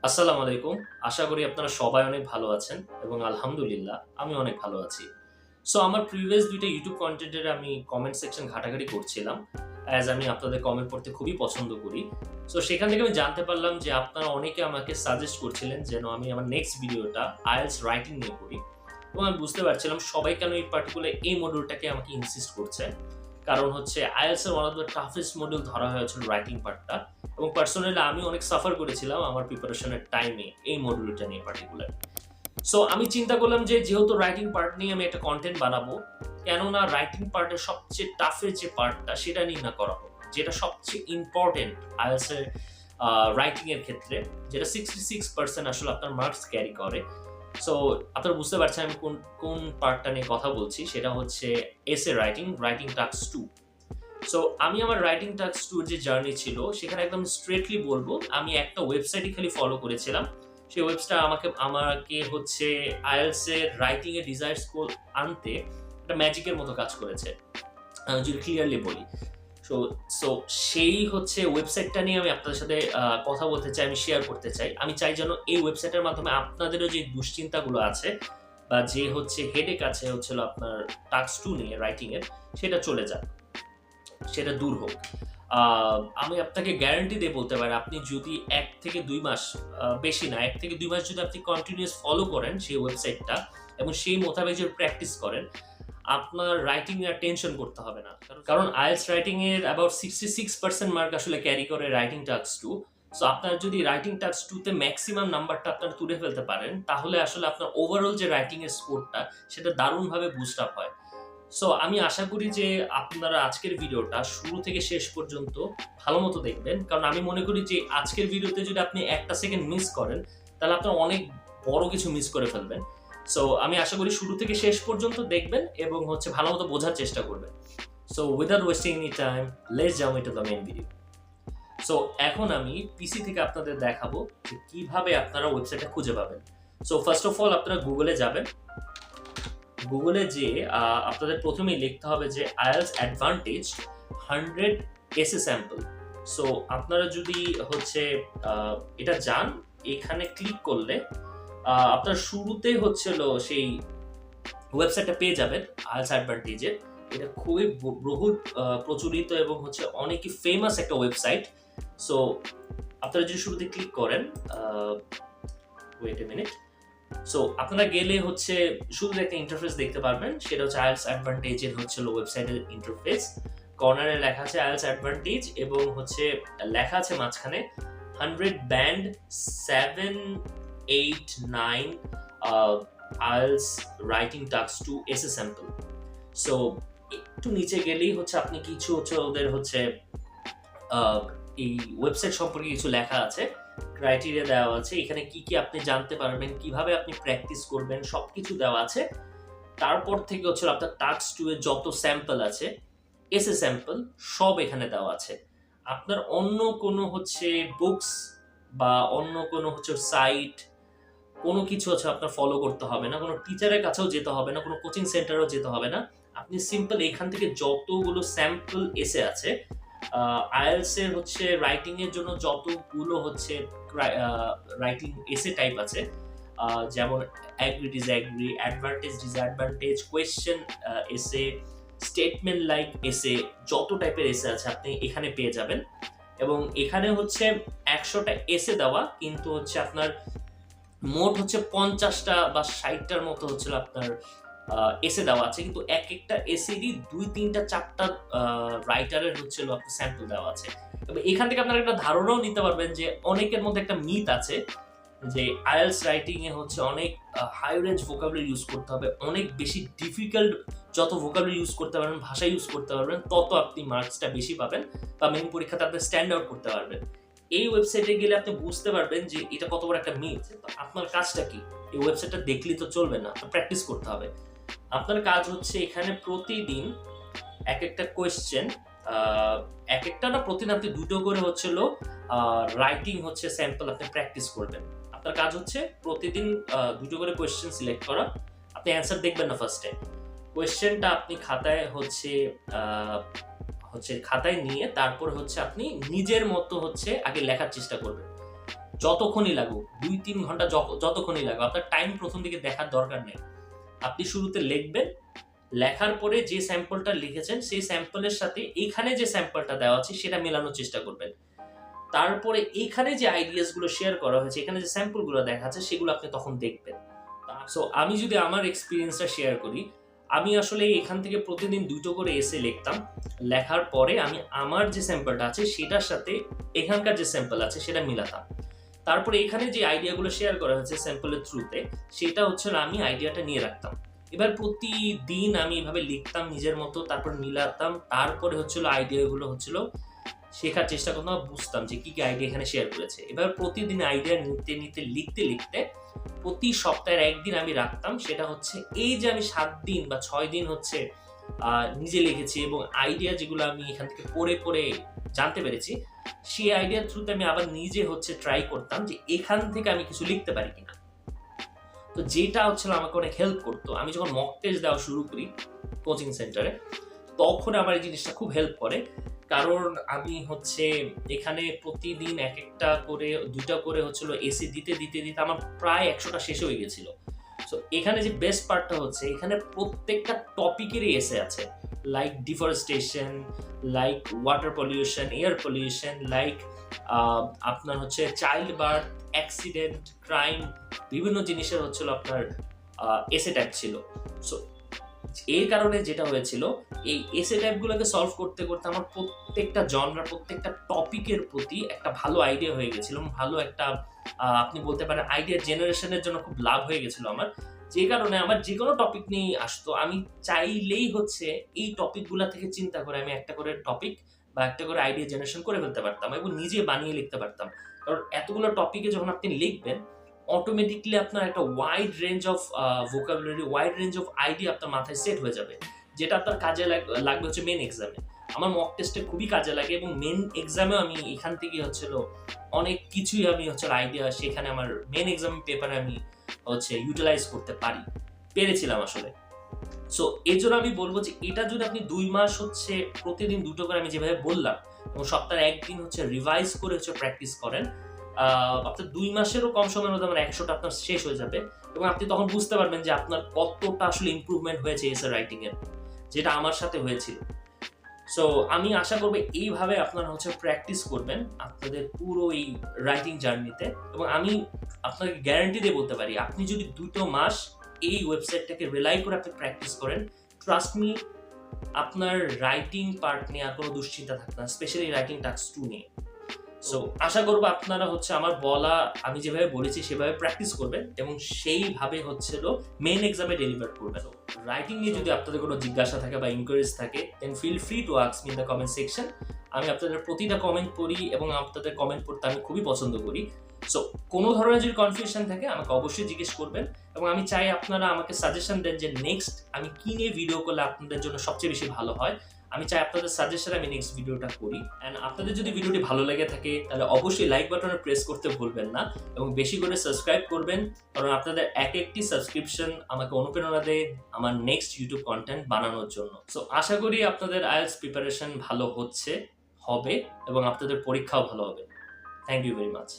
আসসালামু আলাইকুম। আশা করি আপনারা সবাই অনেক ভালো আছেন এবং আলহামদুলিল্লাহ আমি অনেক ভালো আছি। আমার প্রিভিয়াস ২ টা YouTube কনটেন্টের আমি কমেন্ট সেকশন ঘাটাঘাটি করছিলাম। আমি আপনাদের কমেন্ট পড়তে খুবই পছন্দ করি। সেখান থেকে আমি জানতে পারলাম যে আপনারা অনেকে আমাকে সাজেস্ট করছিলেন যেন আমি আমার নেক্সট ভিডিওটা IELTS রাইটিং নিয়ে করি। এবং আমি বুঝতে পারছিলাম সবাই কেন এই পার্টিকুলার এই মডিউলটাকে আমাকে ইনসিস্ট করছে। কারণ হচ্ছে IELTS এর one of the toughest module ধরা হয়েছিল রাইটিং পার্টটা। এবং পার্সোনালি আমি অনেক সাফার করেছিলাম আমার প্রিপারেশনের টাইমে এই মডিউলটা নিয়ে পার্টিকুলার। আমি চিন্তা করলাম যে যেহেতু রাইটিং পার্ট নিয়ে আমি একটা কনটেন্ট বানাবো, কেননা রাইটিং পার্টের সবচেয়ে টাফেস্ট যে পার্টটা সেটা নিয়ে না করা হোক। যেটা সবচেয়ে ইম্পোর্টেন্ট IELTS এর রাইটিং এর ক্ষেত্রে, যেটা 66% আসলে আপনার মার্কস ক্যারি করে। সো আপনারা বুঝতে পারছেন আমি কোন পার্টটা নিয়ে কথা বলছি। সেটা হচ্ছে এসে রাইটিং টাস্ক 2। আমি আমার রাইটিং টাস্ক 2 এর যে জার্নি ছিল সেখানে একদম স্ট্রেটলি বলব আমি একটা ওয়েবসাইটই খালি ফলো করেছিলাম। সেই ওয়েবসাইটটা আমাকে হচ্ছে IELTS এর রাইটিং এর ডিজায়ার স্কোর আনতে একটা ম্যাজিকের মতো কাজ করেছে। আমি যদি ক্লিয়ারলি বলি। সো সো সেই হচ্ছে ওয়েবসাইটটা নিয়ে আমি আপনাদের সাথে কথা বলতে চাই, আমি শেয়ার করতে চাই। আমি চাই যেন এই ওয়েবসাইটের মাধ্যমে আপনাদেরও যে দুশ্চিন্তাগুলো আছে বা যে হচ্ছে হেডেক আছে হচ্ছিল আপনার টাস্ক 2 নিয়ে রাইটিং এর, সেটা চলে যাক। সেটা দূর হোক। আ আমি আপনাকে গ্যারান্টি দিয়ে বলতে পারি আপনি যদি ১ থেকে ২ মাস, বেশি না ১ থেকে ২ মাস যদি আপনি কন্টিনিউয়াস ফলো করেন সেই ওয়েবসাইটটা এবং সেই মোতাবেক যদি প্র্যাকটিস করেন, আপনার রাইটিং এ আর টেনশন করতে হবে না। কারণ IELTS রাইটিং এর অ্যাবাউট 66% মার্ক আসলে ক্যারি করে রাইটিং টাস্ক 2। আপনার যদি রাইটিং টাস্ক 2 তে মেক্সিমাম নাম্বারটা আপনারা তুলে ফেলতে পারেন, তাহলে আসলে আপনার ওভারঅল যে রাইটিং এর স্কোরটা সেটা দারুণভাবে বুস্ট আপ হয়। আমি আশা করি যে আপনারা আজকের ভিডিওটা শুরু থেকে শেষ পর্যন্ত ভালোমতো দেখবেন। কারণ আমি মনে করি যে আজকের ভিডিওতে যদি আপনি ১ টা সেকেন্ড মিস করেন, তাহলে আপনারা অনেক বড় কিছু মিস করে ফেলবেন। আমি আশা করি শুরু থেকে শেষ পর্যন্ত দেখবেন এবং হচ্ছে ভালোমতো বোঝার চেষ্টা করবেন। Without wasting any time, let's jump into the main video. এখন আমি পিসি থেকে আপনাদের দেখাবো যে কিভাবে আপনারা ওয়েবসাইটটা খুঁজে পাবেন। ফার্স্ট অফ অল আপনারা গুগলে যাবেন। গুগলে যেয়ে আপনাদের ১ম এই লিখতে হবে যে IELTS অ্যাডভান্টেজ 100 এসে স্যাম্পল। আপনারা যদি হচ্ছে এটা যান, এখানে ক্লিক করলে আপনার শুরুতে হচ্ছিল সেই ওয়েবসাইটটা পেয়ে যাবেন IELTS অ্যাডভান্টেজ এর। এটা খুবই বহুল প্রচলিত এবং হচ্ছে অনেকই ফেমাস একটা ওয়েবসাইট। সো আপনারা যদি শুরুতে ক্লিক করেন, ওয়েট এ মিনিট। আপনারা গেলে হচ্ছে শুধু একটা ইন্টারফেস দেখতে পারবেন। সেটা হচ্ছে IELTS অ্যাডভান্টেজ এর হচ্ছিল ওয়েবসাইটের ইন্টারফেস। কর্নারে লেখা আছে IELTS অ্যাডভান্টেজ এবং হচ্ছে লেখা আছে মাঝখানে 100 ব্যান্ড 7, 8, 9 IELTS রাইটিং টাস্ক 2 এসে স্যাম্পল। সো একটু নিচে গেলেই হচ্ছে আপনি কিছু হচ্ছে ওদের হচ্ছে এই ওয়েবসাইট সম্পর্কে কিছু লেখা আছে। ক্রাইটেরিয়া দেওয়া আছে। এখানে কি আপনি জানতে পারবেন, কিভাবে আপনি প্র্যাকটিস করবেন সবকিছু দেওয়া আছে। তারপর থেকে হচ্ছে আপনার টাস্ক 2 এর যত স্যাম্পল আছে, এসে স্যাম্পল সব এখানে দেওয়া আছে। আপনার অন্য কোনো হচ্ছে বুকস বা অন্য কোনো হচ্ছে সাইট, কোনো কিছু হচ্ছে আপনার ফলো করতে হবে না। কোনো টিচারের কাছেও যেতে হবে না, কোনো কোচিং সেন্টারেও যেতে হবে না। আপনি সিম্পল এখান থেকে যতগুলো স্যাম্পল এসে আছে, IELTS এর হচ্ছে রাইটিং এর জন্য যতগুলো হচ্ছে রাইটিং এসে টাইপ আছে, যেমন agree, disagree, advantage, disadvantage, question এসে, স্টেটমেন্ট লাইক এসে, যত টাইপের এসে আছে আপনি এখানে পেয়ে যাবেন। এবং এখানে হচ্ছে ১০০ টা এসে দেওয়া, কিন্তু হচ্ছে আপনার মোট হচ্ছে ৫০ টা বা ৬০ টার মতো হচ্ছিল আপনার এসে দেওয়া আছে। কিন্তু একেকটা এসেরই ২, ৩ টা ৪ টা রাইটারের হচ্ছিল আপনার স্যাম্পল দেওয়া আছে। এবং এখান থেকে আপনারা একটা ধারণাও নিতে পারবেন যে অনেকের মধ্যে একটা মিথ আছে যে IELTS রাইটিং এ হচ্ছে অনেক হাই রেঞ্জ ভোকাবুলারি ইউজ করতে হবে। অনেক বেশি ডিফিকাল্ট যত ভোকাবুলারি ইউজ করতে পারবেন, ভাষা ইউজ করতে পারবেন, তত আপনি মার্কসটা বেশি পাবেন বা মেইন পরীক্ষাতে আপনি স্ট্যান্ড আউট করতে পারবেন। এই ওয়েবসাইটে গেলে আপনি বুঝতে পারবেন যে এটা কত বড় একটা মিথ। তো আপনার কাজটা কি? এই ওয়েবসাইটটা দেখলেই তো চলবে না। আপনার প্র্যাকটিস করতে হবে। আপনার কাজ হচ্ছে এখানে প্রতিদিন একেকটা কোয়েশ্চেন, একেকটা না, প্রতিদিন আপনি ২ টো করে হচ্ছিল রাইটিং হচ্ছে স্যাম্পল আপনি প্র্যাকটিস করবেন। আপনার কাজ হচ্ছে প্রতিদিন ২ টো করে কোয়েশ্চেন সিলেক্ট করা। আপনি অ্যান্সার দেখবেন না ফার্স্টে। কোয়েশ্চেনটা আপনি খাতায় খাতায় নিয়ে তারপর হচ্ছে আপনি নিজের মতো হচ্ছে আগে লেখার চেষ্টা করবেন। যতক্ষণই লাগুক 2-3 ঘন্টা যতক্ষণই লাগুক, আপনার টাইম প্রথম দিকে দেখার দরকার নেই। আপনি শুরুতে লিখবেন, লেখার পরে যে স্যাম্পলটা লিখেছেন সেই স্যাম্পলের সাথে এখানে যে স্যাম্পলটা দেওয়া আছে সেটা মেলানোর চেষ্টা করবেন। তারপরে এখানে যে আইডিয়াস গুলো শেয়ার করা হয়েছে, এখানে যে স্যাম্পল গুলো দেখা যাচ্ছে সেগুলো আপনি তখন দেখবেন। সো আমি যদি আমার এক্সপেরিয়েন্সটা শেয়ার করি, আমি আসলে এখান থেকে প্রতিদিন 2টো করে এসে লিখতাম। লেখার পরে আমি আমার যে স্যাম্পলটা আছে সেটার সাথে এখানকার যে স্যাম্পল আছে সেটা মিলাতাম। তারপরে এখানে যে আইডিয়াগুলো শেয়ার করা হয়েছে স্যাম্পলের থ্রুতে, সেটা হচ্ছে আমি আইডিয়াটা নিয়ে রাখতাম। এবার প্রতিদিন আমি এভাবে লিখতাম নিজের মতো, তারপর মিলাতাম। তারপরে আইডিয়াগুলো শেখার চেষ্টা করতাম, বুঝতাম যে কি আইডিয়া এখানে শেয়ার করেছে। এবার প্রতিদিন আইডিয়া নিতে লিখতে প্রতি সপ্তাহের একদিন আমি রাখতাম, সেটা হচ্ছে এই যে আমি 7 দিন বা 6 দিন নিজে লিখেছি এবং আইডিয়া যেগুলো আমি এখান থেকে পড়ে জানতে পেরেছি, সেই আইডিয়ার থ্রুতে আমি আবার নিজে ট্রাই করতাম যে এখান থেকে আমি কিছু লিখতে পারি কিনা। তো যেটা আমাকে অনেক হেল্প করতো। আমি যখন মক টেস্ট দেওয়া শুরু করি কোচিং সেন্টারে, তখন আমার এই জিনিসটা খুব হেল্প করে। কারণ আমি এখানে প্রতিদিন একটা করে 2টা করে এসে দিতে আমার প্রায় 100টা শেষ হয়ে গেছিল। সো এখানে যে বেস্ট পার্টটা এখানে প্রত্যেকটা টপিকেরই এসে আছে। Like deforestation, like water pollution, air pollution, like আপনার চাইল্ড বার্থ, অ্যাক্সিডেন্ট, ক্রাইম, বিভিন্ন জিনিসের আপনার এসে টাইপ ছিল। সো এর কারণে যেটা হয়েছিল, এই এসে টাইপগুলোকে সলভ করতে আমার প্রত্যেকটা জনরা, প্রত্যেকটা টপিকের প্রতি একটা ভালো আইডিয়া হয়ে গেছিল। ভালো একটা আপনি বলতে পারেন আইডিয়া জেনারেশনের জন্য খুব লাভ হয়ে গেছিল আমার। যে কারণে আমার যে কোনো টপিক নিয়ে আসতো, আমি চাইলেই এই টপিকগুলা থেকে চিন্তা করে আমি একটা করে টপিক বা একটা করে আইডিয়া জেনারেশন করে ফেলতে পারতাম এবং নিজে বানিয়ে লিখতে পারতাম। কারণ এতগুলো টপিকে যখন আপনি লিখবেন, অটোমেটিকলি আপনার একটা wide range of vocabulary, wide range of idea আপনার মাথায় সেট হয়ে যাবে, যেটা আপনার কাজে লাগবে মেন এক্সামে। আমার মক টেস্টে খুবই কাজে লাগে এবং মেন এক্সামেও আমি এখান থেকে অনেক কিছুই আমি আইডিয়া সেখানে আমার মেন এক্সাম পেপারে আমি ইউটিলাইজ করতে পেরেছিলাম আসলে। সো এর জন্য আমি বলবো যে এটা যদি আপনি 2 মাস প্রতিদিন 2টো করে আমি যেভাবে বললাম এবং সপ্তাহে একদিন রিভাইজ করে প্র্যাকটিস করেন, আপনার 2 মাসেরও কম সময়ের মধ্যে আমার 100টা আপনার শেষ হয়ে যাবে এবং আপনি তখন বুঝতে পারবেন যে আপনার কতটা আসলে ইমপ্রুভমেন্ট হয়েছে এসে রাইটিং এর, যেটা আমার সাথে হয়েছিল। সো আমি আশা করব এইভাবে আপনারা প্র্যাকটিস করবেন আপনাদের পুরো এই রাইটিং জার্নিতে, এবং আমি আপনাকে গ্যারান্টি দিয়ে বলতে পারি, আপনি যদি 2টো মাস এই ওয়েবসাইটটাকে রিলাই করে আপনি প্র্যাকটিস করেন, ট্রাস্ট মি, আপনার রাইটিং পার্ট নিয়ে আর কোনো দুশ্চিন্তা থাকবে না, স্পেশালি রাইটিং টাস্ক 2 নিয়ে। সো আশা করবো আপনারা আমার বলা, আমি যেভাবে বলেছি সেভাবে প্র্যাকটিস করবেন এবং সেইভাবে মেইন এক্সামে ডেলিভার করবেন। রাইটিং নিয়ে যদি আপনাদের কোনো জিজ্ঞাসা থাকে বা ইনকোয়ারিজ থাকে, then feel free to ask me in the comment section. আমি আপনাদের প্রতিটা কমেন্ট পড়ি এবং আপনাদের কমেন্ট পড়তে আমি খুবই পছন্দ করি। সো কোনো ধরনের যদি কনফিউশন থাকে আমাকে অবশ্যই জিজ্ঞেস করবেন এবং আমি চাই আপনারা আমাকে সাজেশন দেন যে নেক্সট আমি কি নিয়ে ভিডিও করলে আপনাদের জন্য সবচেয়ে বেশি ভালো হয়। আমি চাই আপনাদের সাজেশনে আমি নেক্সট ভিডিওটা করি। অ্যান্ড আপনাদের যদি ভিডিওটি ভালো লেগে থাকে তাহলে অবশ্যই লাইক বাটনে প্রেস করতে ভুলবেন না এবং বেশি করে সাবস্ক্রাইব করবেন, কারণ আপনাদের একটি সাবস্ক্রিপশন আমাকে অনুপ্রেরণা দেয় আমার নেক্সট ইউটিউব কন্টেন্ট বানানোর জন্য। সো আশা করি আপনাদের আইএলটিএস প্রিপারেশন ভালো হবে এবং আপনাদের পরীক্ষাও ভালো হবে। Thank you very much.